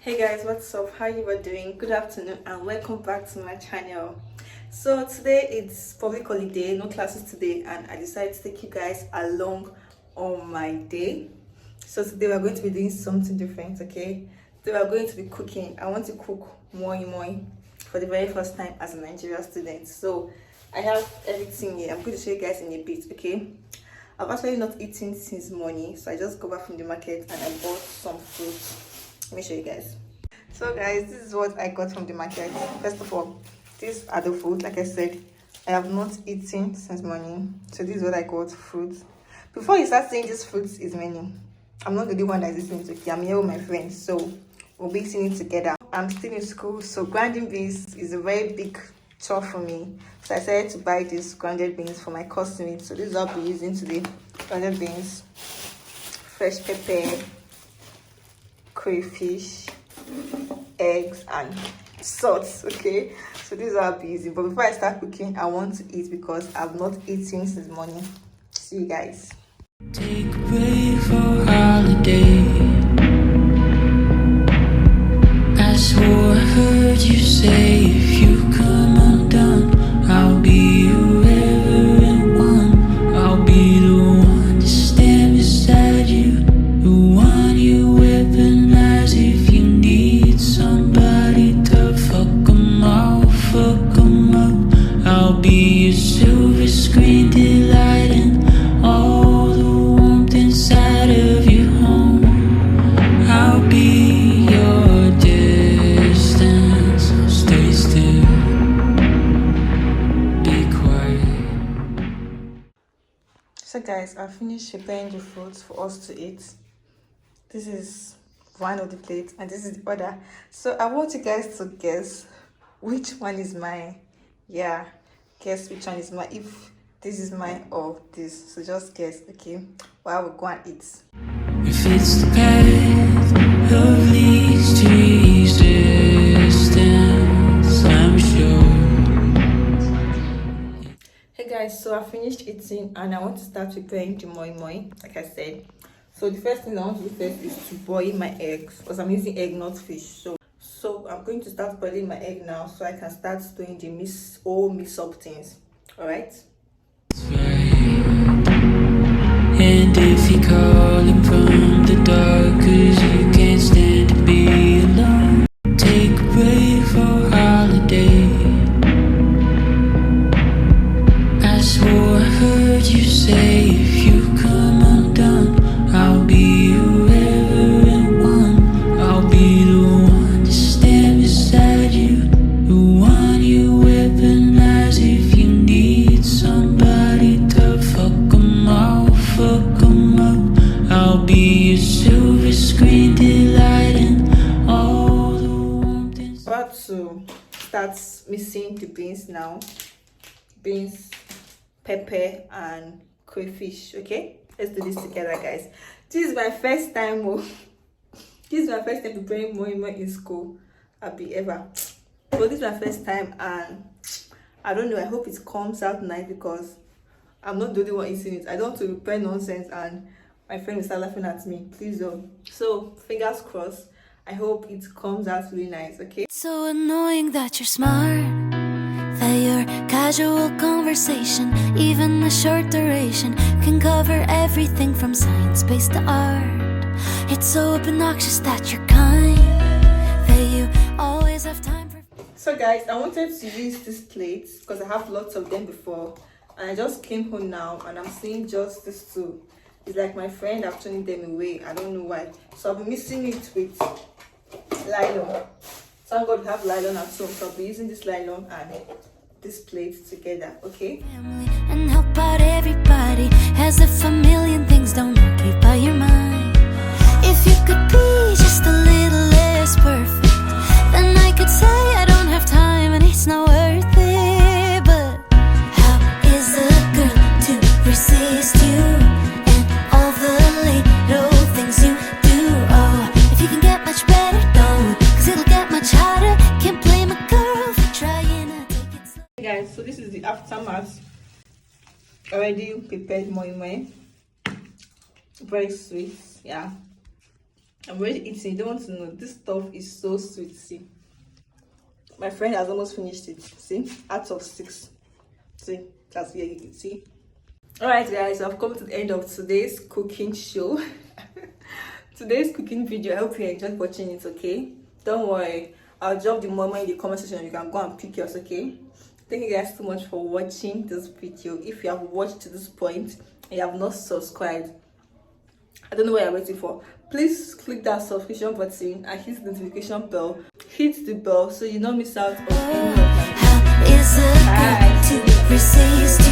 Hey guys, what's up? How you are doing? Good afternoon and welcome back to my channel. So today it's public holiday, no classes today, and I decided to take you guys along on my day. So today we're going to be doing something different, okay? Today we're going to be cooking. I want to cook moi moi for the very first time as a Nigerian student. So I have everything here. I'm going to show you guys in a bit, okay? I've actually not eaten since morning, so I just got back from the market and I bought some fruit. Let me show you guys. So guys, this is what I got from the market. First of all, these are the food. Like I said, I have not eaten since morning, so this is what I got. Fruit. Before you start saying this fruit is many, I'm not the only one that is eating it. I'm here with my friends, so we'll be eating it together. I'm still in school, so grinding beans is a very big chore for me, so I decided to buy these grounded beans for my classmates. So this is what I'll be using today: grounded beans, fresh pepper, crayfish, eggs and salt. Okay, so this is how I'll be using. But before I start cooking, I want to eat because I've not eaten since morning. See you guys. Take a break for holiday. I swore I heard you say, if you come undone, I'll be your everyone. I'll be the one to stand beside you, the one you weaponize if you need somebody to fuck 'em all, fuck 'em up. I'll be your silver screen delighting all the warmth inside of your home. I'll be your distance. Stay still, be quiet. So guys, I finished preparing the food for us to eat. This is one of the plates and this is the other. So I want you guys to guess which one is mine. Yeah, guess which one is mine. If this is mine or this. So just guess, okay? Well, I will go and eat. If it's the path of least resistance, I'm sure. Hey guys, so I finished eating and I want to start preparing the moi moi, like I said. So the first thing I want to do first is to boil my eggs because I'm using egg, not fish. So I'm going to start boiling my egg now so I can start doing the mix up things. All right. And if you're calling from the dark, 'cause you can't stand to be alone, take a break for holiday. I swore I heard you say, if you come undone, I'll be your everyone. I'll be the one to stand beside you, the one you weaponize if you need somebody to fuck 'em all, fuck 'em up. I'll be your silver screen delighting all the warmth inside. About to start mixing the beans now. Beans, pepper and crayfish. Okay, let's do this together, guys. This is my first time. This is my first time preparing moi moi in school. I'll be ever. So this is my first time and I don't know. I hope it comes out nice because I'm not the only one eating it. I don't want to prepare nonsense and my friend will start laughing at me. Please don't. So fingers crossed. I hope it comes out really nice. Okay. It's so annoying that you're smart, that your casual conversation, even a short duration, can cover everything from science-based to art. It's so obnoxious that you're kind, that you always have time for. So guys, I wanted to use this plate because I have lots of them before and I just came home now and I'm seeing just this two. It's like my friend have turned them away. I don't know why. So I'll be mixing it with nylon. Thank God we have nylon at home, so I'll be using this nylon and this plate together, okay? Family and help out everybody, as if a million things don't occupy your mind. If you could be just a little less perfect, then I could say I don't have time and it's not worth it. But how is a girl to resist you and all the little things you do? Oh, if you can get much better, don't, 'cause it'll get much harder. Can't blame a girl for trying to take it slow. Hey guys, so this is the aftermath. Already prepared moi moi. Very sweet, yeah. I'm already eating. You don't want to know. This stuff is so sweet. See, my friend has almost finished it. See, out of 6. See, that's where you can see. Alright guys, I've come to the end of today's cooking show. Today's cooking video. I hope you enjoyed watching it, okay? Don't worry, I'll drop the moment in the comment section. You can go and pick yours, okay? Thank you guys so much for watching this video. If you have watched to this point and you have not subscribed, I don't know what you're waiting for. Please click that subscription button and hit the notification bell. Hit the bell so you don't miss out on any of my videos. How is it to resist?